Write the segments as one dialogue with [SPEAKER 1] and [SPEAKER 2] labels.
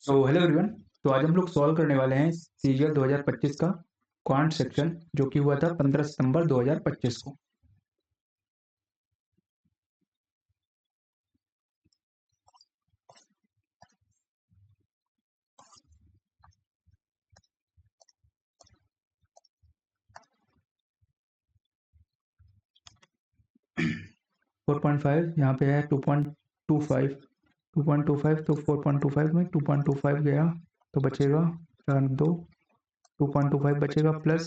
[SPEAKER 1] Hello everyone. तो आज हम लोग सॉल्व करने वाले हैं सीजीएल 2025 का क्वांट सेक्शन जो कि हुआ था 15 सितंबर 2025 को। 4.5 यहाँ पे है 2.25। 2.25 तो 4.25 में 2.25 गया तो बचेगा 4 2 2.25 बचेगा प्लस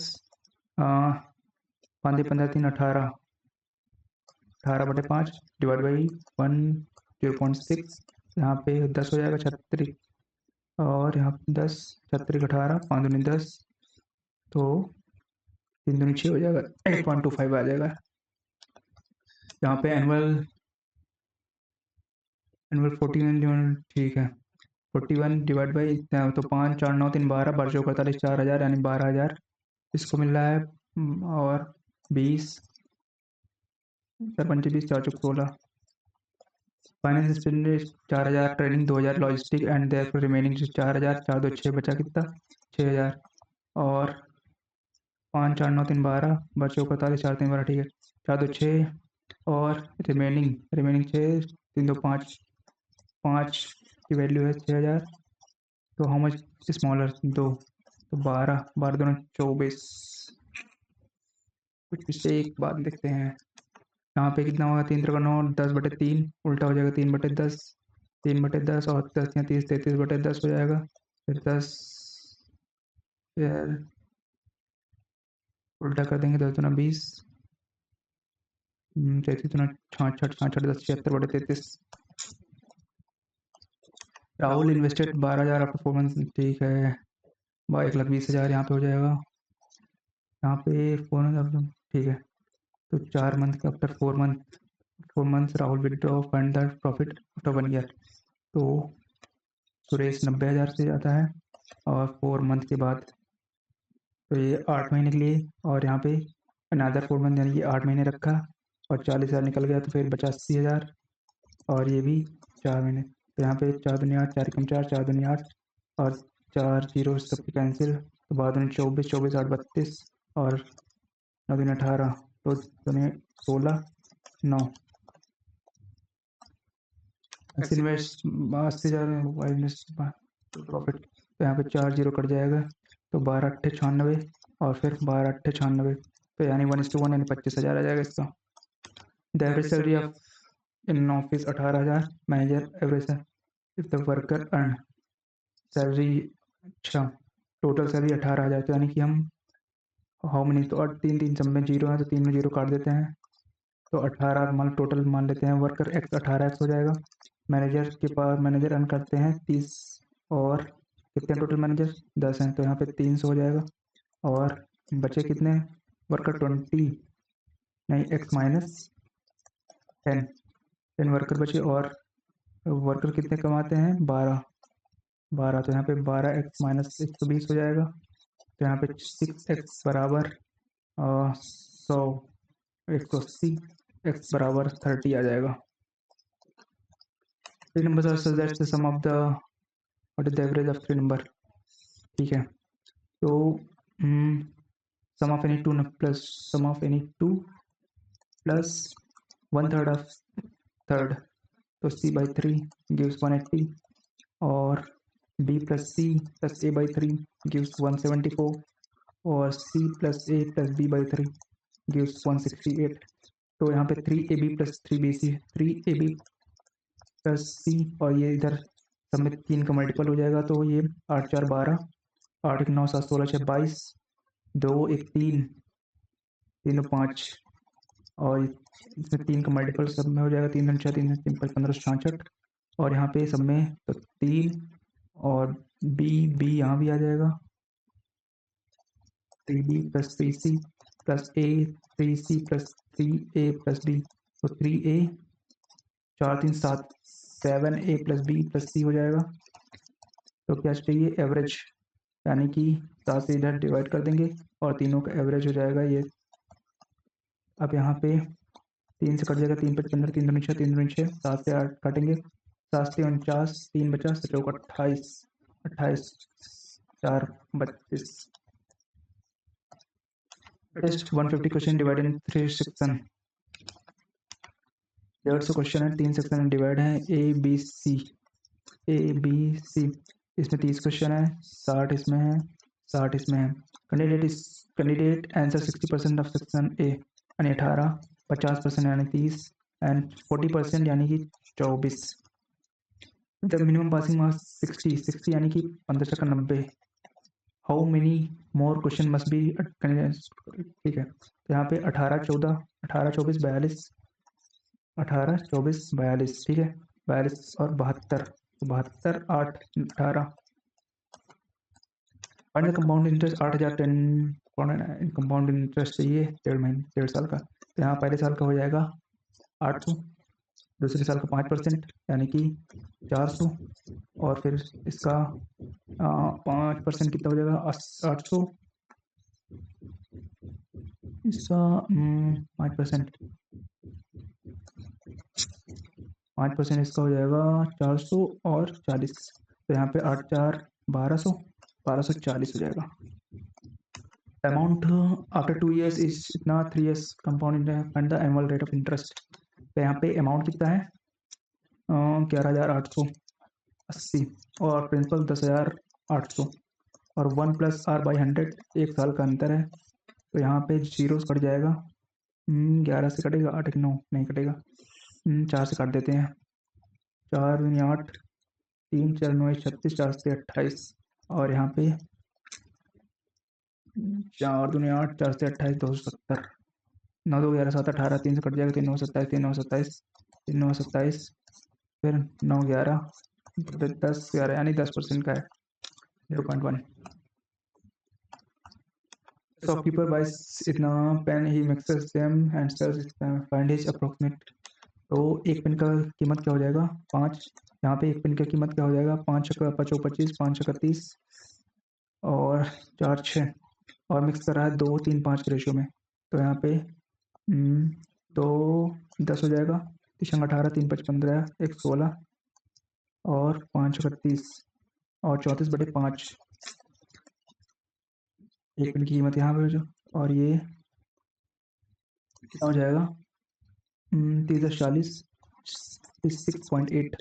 [SPEAKER 1] 5 15 3 18 18/5 डिवाइड बाई 1 0.6। यहाँ पे 10 हो जाएगा 36 और यहाँ पे 10 36 18 5 दूनी 10 तो 3 दूनी 6 हो जाएगा 8.25 आ जाएगा। यहाँ पे एनुअल एनुअल 49 ठीक है 41 डिवाइड बाई तो 5 4 9 3 12 12 4000 यानी 12,000 इसको मिल रहा है। और 20 4 5 20 4 चौक 16 finance expenditure 4,000 training 2,000 logistic and there remaining 4,000 4 2 6 बचा कितना 6,000 और 5 4 9 3 12 बचे 41 4 3 12 ठीक है 4 2 6 और रिमेनिंग 6 3 2 5 5 की वैल्यू है 6,000। तो हाउ मच स्मॉलर 2 तो 12 12 दूनी 24 कुछ इससे एक बात देखते हैं यहाँ पे कितना होगा 3 3 9 10/3 उल्टा हो जाएगा 3/10 3/10 और 10 30 33/10 हो जाएगा फिर 10 फिर उल्टा कर देंगे 10 दूना 20 33 दूना 66 66 10 76/33। राहुल इन्वेस्टेड 12,000 आफ्टर 4 मंथ ठीक है 1,20,000 यहाँ पे हो जाएगा यहाँ पे 4 ठीक है। तो 4 मंथ के after 4 month Rahul withdraw fund the profit after 1 year. तो सुरेश 90,000 से जाता है और 4 मंथ के बाद तो ये 8 महीने के लिए और यहाँ पे अनदर 4 मंथ यानी कि 8 महीने रखा और 40,000 निकल गया तो फिर बचा 80,000 और ये भी 4 महीने तो यहाँ पे 4 दूनी 8 4 एकम 4 4 दूनी 8 और 4 जीरो सबके कैंसिल तो बाद में 24 24 8 32 और 9 दूनी 18 तो दूनी 16 9 इन्वेस्ट 80,000 प्रॉफिट तो यहाँ पे 4 जीरो कट जाएगा तो 12 8 96 और फिर 12 8 96 तो यानी 1:1 यानी 25,000 आ जाएगा इसका। The average salary of in office 18,000 manager average if the worker earn salary अच्छा टोटल सैलरी 18,000 तो यानी कि हम हाउ मनी तो और तीन तीन सब में जीरो है तो 3 में जीरो काट देते हैं तो 18 मान टोटल मान लेते हैं वर्कर एक्स 18x हो जाएगा। मैनेजर के पास मैनेजर अर्न करते हैं 30 और कितने टोटल मैनेजर 10 हैं तो यहाँ पे 300 हो जाएगा और बचे कितने वर्कर 20 नहीं x माइनस 10 वर्कर बचे और वर्कर कितने कमाते हैं 12 तो यहाँ पे 12x माइनस 120 हो जाएगा तो यहाँ पे 6x बराबर 100 180 x बराबर 30 आ जाएगा। Three number are such that's the sum of the what is the average of 3 number ठीक है। तो sum of any two plus sum of any two plus 1/3 of third तो c/3 गिव्स 180 और b plus c plus a/3 gives 174 और c plus a plus b/3 gives 168। तो यहाँ पे 3ab plus 3bc 3ab plus सी और ये इधर सब में 3 का मल्टीपल हो जाएगा तो ये 8 4 12 8 1 9 7 16 6 22 2 1 3 3 5 और इसमें 3 का मल्टीपल सब में हो जाएगा 3 6 3 3 5 15 66 और यहाँ पे सब में तो 3 और बी बी यहाँ भी आ जाएगा 3b plus 3c plus a 3c plus 3a plus b तो 3a 4 3 7 7a plus b plus c हो जाएगा। तो क्या चाहिए एवरेज यानी कि 7 से इधर डिवाइड कर देंगे और तीनों का एवरेज हो जाएगा ये। अब यहाँ पे 3 से कट जाएगा 3 5 15 3 दूनी 6 3 दूनी 6 7 से 8 काटेंगे 7 से 49 3 बचा 7 चौक 28 28, 4, 32। Test 150 question divide in 3 section. 150 question है, 3 सेक्शन में डिवाइड है, ए बी सी। इसमें 30 क्वेश्चन है, 60 इसमें है, 60 इसमें है। Candidate answer 60% of section A यानी 18, 50% यानी 30 एंड 40% यानी कि 24। द मिनिमम पासिंग मार्क्स 60 यानी कि 15 का 90। How many more question must be. ठीक है, तो यहाँ पे 18, 14, 18, 24, 42, 18, 24, 42, ठीक है, 42 और 72, 72, 8, 18। Find the compound interest 8,000 10 compound interest चाहिए 1.5 साल का। तो यहाँ पहले साल का हो जाएगा 800, दूसरे साल का 5% यानी कि 400, और फिर इसका 5% कितना हो जाएगा 800, इसका 5%, 5% इसका हो जाएगा 400 और 40। तो यहाँ पे 8, 4, 1200, 1240 हो जाएगा। अमाउंट आफ्टर 2 years इज इतना, 3 years compound and the annual rate of interest. तो यहाँ पे अमाउंट कितना है 11,880 और प्रिंसिपल 10,800 और 1+r/100 1 साल का अंतर है। तो यहाँ पे जीरो कट जाएगा, 11 से कटेगा, 8 9 नहीं कटेगा, 4 से काट देते हैं, 4 दूनी 8, 3 4 9 36, 4 से 28, और यहाँ पे 4 दूनी 8, 4 से 28, 270, 9 2 11 7 18, 3 से कट जाएगा, 3 9 27, 3 9 27, 3 9 27, फिर 9 11, 10 11 यानी 10% का है 0.1। शॉपकीपर बाइस इतना पेन, he mixes them and sells find his approximate. तो एक पेन का कीमत क्या हो जाएगा 5। यहाँ पे एक पेन का कीमत क्या हो जाएगा 5 का 5 25, 5 का 30 और 4 6, और मिक्स कर रहा है 2 3 5 के रेशियो में। तो यहाँ पे 2 10 हो जाएगा, 3 18, 3 5 15, 1 16 और 5 30 और 34/5। एक पेन की कीमत यहाँ पे जो, और ये कितना हो जाएगा 30 40, 6.8,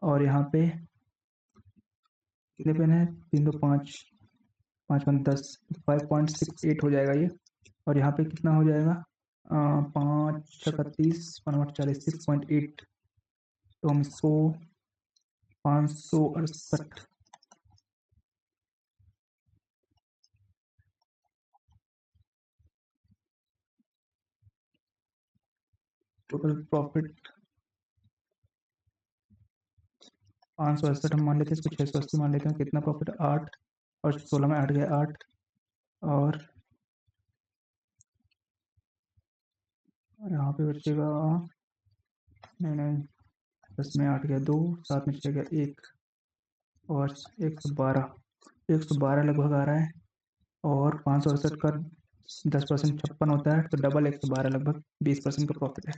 [SPEAKER 1] और यहाँ पे कितने पेन है 3 2 5, 5 5 10, 5.68 हो जाएगा ये। और यहाँ पे कितना हो जाएगा 5 6 30, 5 40, 6.8। तो हम इसको 568 टोटल प्रॉफिट 568 हम मान लेते हैं, इसको 680 मान लेते हैं। कितना प्रॉफिट 8 और 16 में 8 गया 8, और यहाँ पे बचेगा नहीं 10 में 8 गया 2, 7 में 6 गया 1 और 112, 112 लगभग आ रहा है। और 568 का 10% 56 होता है, तो डबल 112 लगभग 20% का प्रॉफिट है।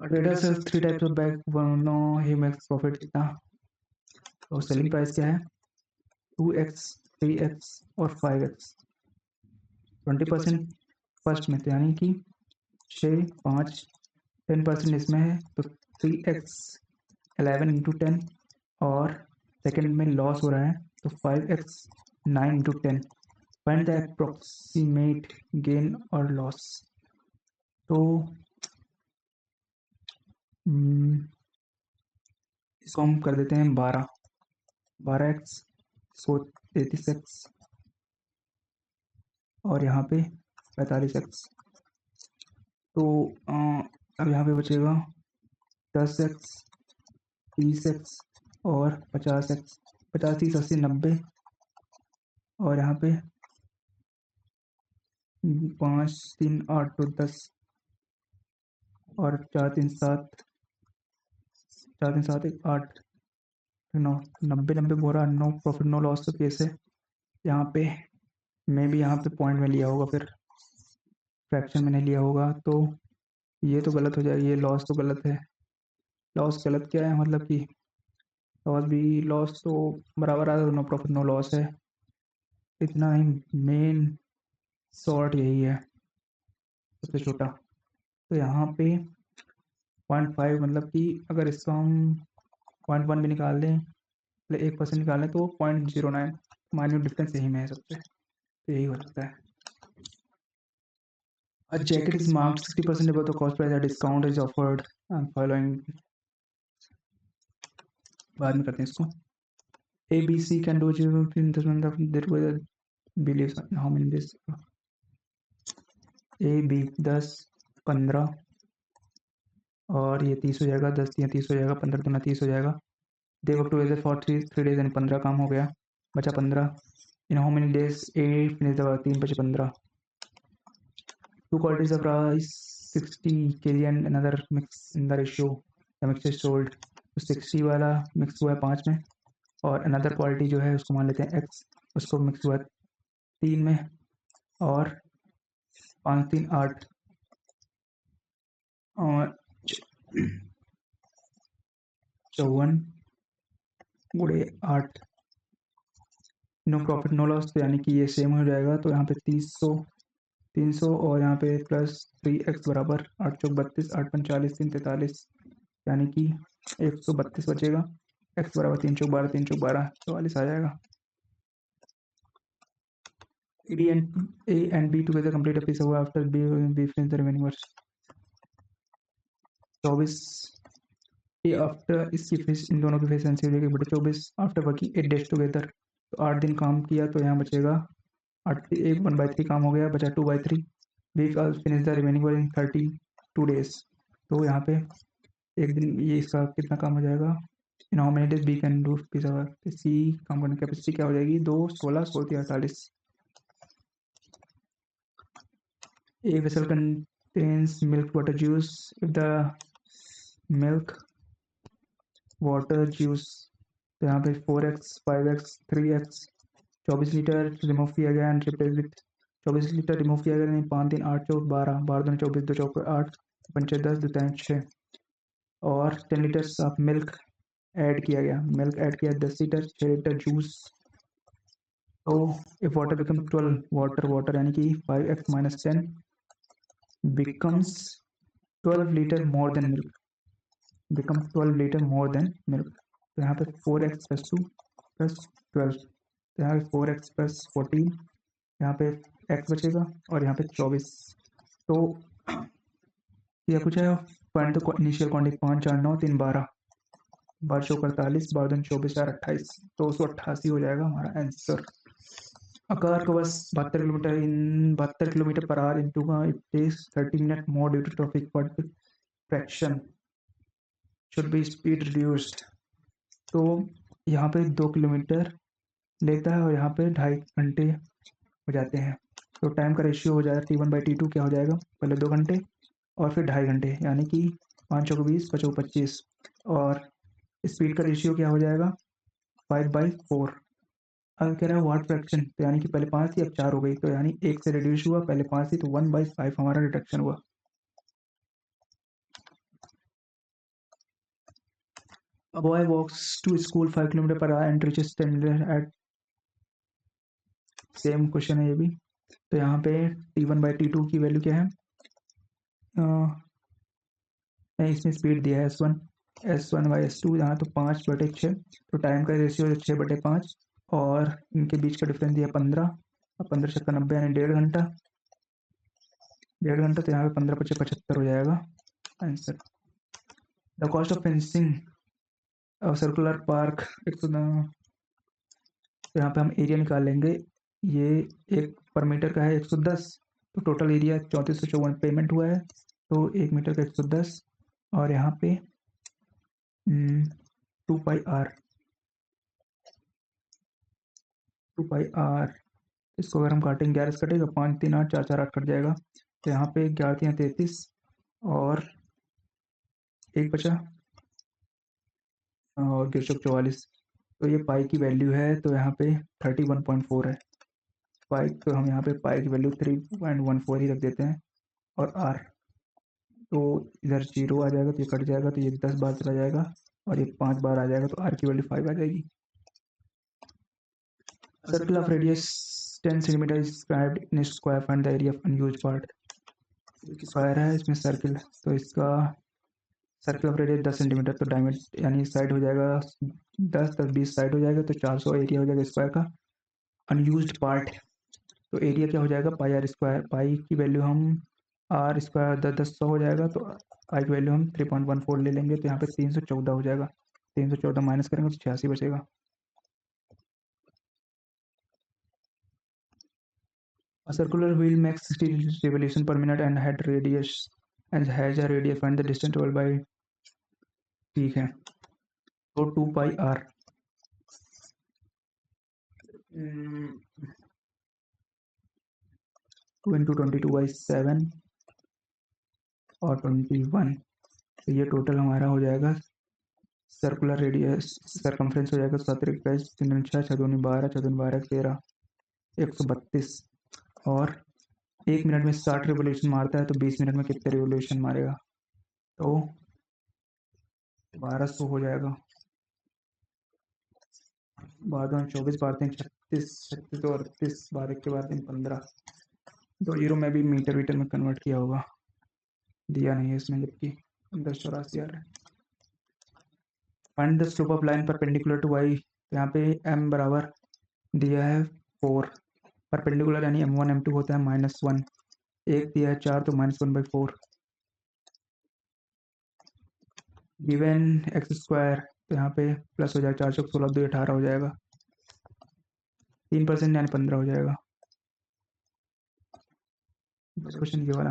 [SPEAKER 1] Trader sells 3 types of bag, no he makes profit कितना। तो सेलिंग प्राइस क्या है 2x, 3x और 5x। 20% फर्स्ट में, तो यानी कि 6 5, 10% इसमें है, तो 3x 11 इंटू 10, और सेकेंड में लॉस हो रहा है तो 5x 9 into 10। Find the approximate gain और लॉस। तो इसको हम कर देते हैं 12x, इसको 33x और यहाँ पे 45x। तो अब यहाँ पे बचेगा 10x, 30x और 50x। 50 30 80 90, और यहाँ पे 5 3 8 तो 10 और 4 3 7, 4 3 7 1 8 9, 90 90 बोरा, नो प्रॉफिट नो लॉस। तो कैसे यहाँ पे मैं भी यहाँ पे पॉइंट में लिया होगा, फिर फ्रैक्शन में नहीं लिया होगा, तो ये तो गलत हो जाएगा, ये लॉस तो गलत है। लॉस गलत क्या है मतलब कि लॉस तो बराबर आ, नो प्रॉफिट नो लॉस है, इतना ही मेन शॉर्ट यही है सबसे छोटा। तो यहाँ पे 0.5 मतलब कि अगर इसका हम 0.1 भी निकाल दें, 1% निकालें तो 0.09 माइन्यूट डिफरेंस यही में है सबसे, तो यही हो सकता है। A jacket is marked 60% above the cost price. A discount is offered. Following बाद में करते हैं इसको। A, B, C can do in this month of their weather believes how many days? A, B 10, 15 और ये 30 हो जाएगा, 10 या 30 हो जाएगा, 15 दूना 30 हो जाएगा। They work together for 3 days and 15 काम हो गया, बचा 15। In how many days A finish the 3 बचे 15। Two qualities of rice 60 kg and another mix in the ratio the mix is sold। तो 60 वाला मिक्स हुआ है 5 में और अनदर क्वालिटी जो है उसको मान लेते हैं x, उसको मिक्स हुआ है 3 में और 5 3 8 और 54 गुणे 8। नो प्रॉफिट नो लॉस, तो यानी कि ये सेम हो जाएगा। तो यहाँ पे 300 और यहाँ पे प्लस 3x बराबर 8 चौक 32, 8 पंच 40, 3 43, यानी कि 132 बचेगा। x बराबर 3 चौक 12, 3 चौक 12, 44 आ जाएगा। A and B together complete a piece of after B finish the remaining words। 24 ये आफ्टर इसकी फेस, इन दोनों की फेस एनसी हो जाएगी बटे 24 आफ्टर वर्किंग 8 डेज टुगेदर। तो 8 दिन काम किया तो यहाँ बचेगा 8 एक 1/3 काम हो गया, बचा 2/3। Week all finish the remaining work in 32 days. तो यहाँ पे एक दिन ये इसका कितना काम हो जाएगा, in how many days B can do piece of work. C काम करने की कैपेसिटी क्या हो जाएगी, 2 16 16 48। A vessel contains milk water juice if the milk water juice, तो यहाँ पे 4x 5x 3x 24 litre remove किया गया and replace with 24 litre remove किया गया, 5 3 8 चौक 12 12 दूनी 24 2 चौक 8 पंचे 10 2 3 6 और 10 लीटर्स ऑफ मिल्क ऐड किया गया, मिल्क ऐड किया 10 लीटर 6 लीटर जूस। तो इफ वाटर बिकम 12 वाटर यानी कि 5x minus 10 becomes 12 litre more than milk, become 12 litre more than milk. तो यहाँ पे 4x प्लस 2 प्लस 12, तो यहाँ पे 4x प्लस 14, यहाँ पे x बचेगा और यहाँ पे 24। तो यह कुछ है पॉइंट, तो इनिशियल क्वांटिटी 5 4 9 3 12 12 चौक 48 12 24 4 28, तो 288 हो जाएगा हमारा answer. A car covers 72 kilometre in 72 kilometre per hour into it takes 30 minute more due to traffic, what fraction should be speed reduced. तो यहाँ पे 2 किलोमीटर लेता है और यहाँ पे 2.5 घंटे हो जाते हैं। तो टाइम का रेशियो हो जाएगा T1/T2 क्या हो जाएगा, पहले 2 घंटे और फिर 2.5 घंटे, यानी कि 5 चौक 20 5 चौक 25 और स्पीड का रेशियो क्या हो जाएगा 5/4। अब कह रहा है व्हाट फ्रैक्शन, तो यानी कि पहले 5 थी अब 4 हो गई, तो यानी 1 से रिड्यूस हुआ, पहले 5 थी तो 1/5 हमारा रिडक्शन हुआ। A boy walks to school 5 kilometre per hour and reaches 10 minute at, same question है ये भी। तो यहाँ पे T1/T2 की वैल्यू क्या है, इसमें स्पीड दिया है S1/S2 यहाँ तो 5/6, तो टाइम का रेशियो है 6/5 और इनके बीच का डिफरेंस दिया 15 और 15 छक्का 90 यानी 1.5 घंटा, 1.5 घंटा, तो यहाँ पे 15 × 5 = 75 हो जाएगा answer. The cost of fencing circular park, तो यहाँ पे हम एरिया निकाल लेंगे, ये एक पर मीटर का है 110, तो टोटल एरिया 3454 पेमेंट हुआ है, तो 1 मीटर का 110 और यहाँ पे 2πr इसको अगर हम काटेंगे 11 से कटेगा 5 3 8 4 4 8 कट जाएगा, तो यहाँ पे 11 3 33 और एक बचा और 44, तो ये पाई की वैल्यू है, तो यहाँ पे 31.4 है पाई, तो हम यहाँ पे पाई की वैल्यू 3.14 ही रख देते हैं और आर, तो इधर 0 आ जाएगा तो ये कट जाएगा, तो ये 10 बार चला जाएगा और ये 5 बार आ जाएगा तो आर की वैल्यू 5 आ जाएगी। Circle of radius 10 centimetre is described in square, find the area of unused part। Square है इसमें सर्किल, तो इसका सर्कल ऑफ रेडियस 10 सेंटीमीटर, तो डायमीटर यानी साइड हो जाएगा 10 साइड हो जाएगा, तो 400 एरिया हो जाएगा स्क्वायर का। अनयूज्ड पार्ट, तो एरिया क्या हो जाएगा पाई आर स्क्वायर, पाई की वैल्यू हम आर स्क्वायर 10 हो जाएगा, तो आई की वैल्यू हम 3.14 ले लेंगे, तो यहाँ पे 314 हो जाएगा। 314 माइनस करेंगे तो 86 बचेगा। A circular wheel makes 60 revolution per minute and has a radius, find the distance traveled by। ठीक है, तो 2 पाई आर 2 इंटू 22/7 और 21, तो ये टोटल हमारा हो जाएगा सर्कुलर रेडियस सरकमफ्रेंस हो जाएगा 7 132 और 1 मिनट में 60 रिवोल्यूशन मारता है, तो 20 मिनट में कितने रिवोल्यूशन मारेगा, तो 1200 हो जाएगा। बाद में 24 बार 3 36 36 और 38 बार के बाद 15 तो यूरो में भी मीटर वीटर में कन्वर्ट किया होगा, दिया नहीं है इसमें, जबकि 1084 आ रहा है। Find the slope of line perpendicular to Y, यहाँ पे m बराबर दिया है 4, परपेंडिकुलर यानी m1 m2 होता है -1, एक दिया है 4 तो -1/4, गिवन एक्स स्क्वायर, तो यहाँ पे प्लस हो जाएगा 416 2 18 हो जाएगा, 3% यानी 15 हो जाएगा। क्वेश्चन ये वाला,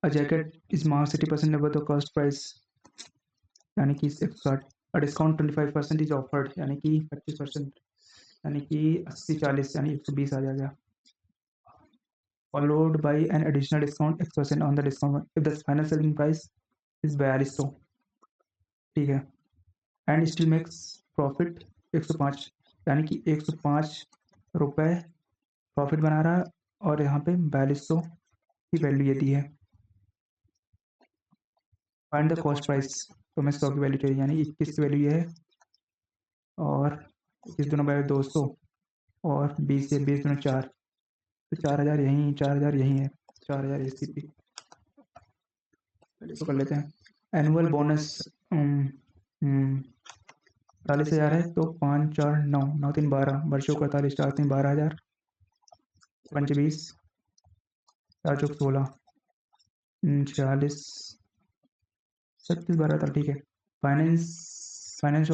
[SPEAKER 1] a jacket is marked 60% above the cost price, यानी कि 160, अ डिस्काउंट 25% इज ऑफर्ड, यानी कि 25%, यानी कि 80-40 यानी 120 आ जाएगा। Followed by an additional discount X% on the discount if the final selling price is 4200, ठीक है, एंड स्टिल मेक्स प्रॉफिट 105, यानी कि 105 रुपए प्रॉफिट बना रहा है, और यहाँ पे 4200 की वैल्यू ये दी है। फाइंड द कॉस्ट प्राइस, तो हमें 100 की वैल्यू चाहिए, यानी 21 की वैल्यू ये है, और 21 दोनों बाय 200 और 20 से 20 दोनों 4, तो 4000 यहीं, 4000 यहीं है, 4000 ACP तो कर लेते हैं। एनुअल बोनस 40,000 है, तो 5 4 9 9 3 12, वर्षों का 48 4 3 12,000, 5 20 4 चौक 16, 46 36 12 था, ठीक है। फाइनेंस फाइनेंस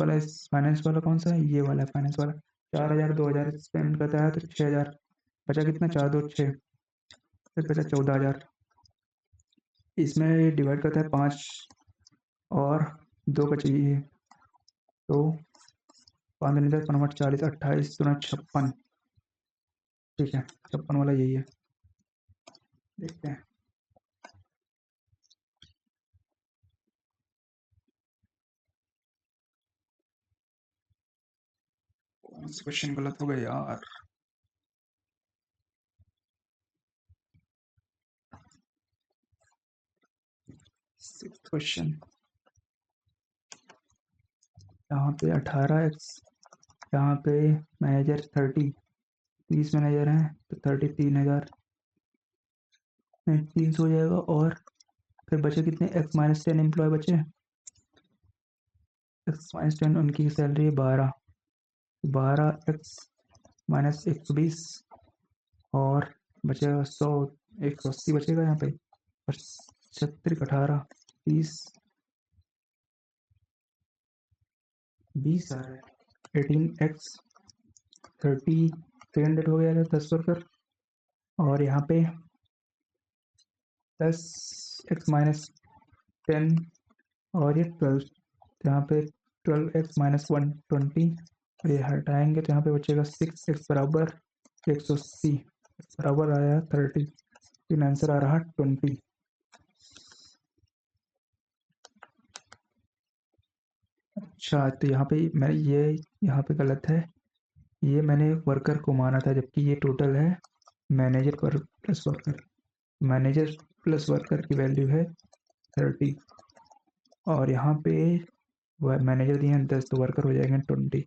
[SPEAKER 1] वाला कौन सा है, ये वाला है फाइनेंस वाला। 4000 2000 स्पेंड करता है तो 6000 बचा, कितना 4 2 6, फिर बचा 14,000, इसमें डिवाइड करता है 5 और 2 का चाहिए, तो 5 10 15 40 28 2 56, ठीक है 56 वाला यही है, देखते हैं। क्वेश्चन गलत हो गया यार, क्वेश्चन यहाँ पे 18x, यहाँ पे मैनेजर 30 मैनेजर हैं, तो 33,000 300 हो जाएगा, और फिर बचे कितने x-10 एम्प्लॉय बचे, x-10 उनकी सैलरी 12x-120 और बचेगा 100, 180 बचेगा यहाँ पे, 36 18 30 20 आ रहा है, 18x 300 हो गया 10 वर्कर, और यहाँ पे 10x-10 और ये 12, तो यहाँ पे 12x-120, और ये हटाएंगे तो यहाँ पे बचेगा 6x बराबर 180, बराबर आया 30, इन आंसर आ रहा 20। अच्छा, तो यहाँ पे मैंने ये यहाँ पे गलत है, ये मैंने वर्कर को माना था, जबकि ये टोटल है मैनेजर पर plus worker, manager plus worker की वैल्यू है 30, और यहाँ पे मैनेजर दिए हैं 10 तो वर्कर हो जाएंगे 20।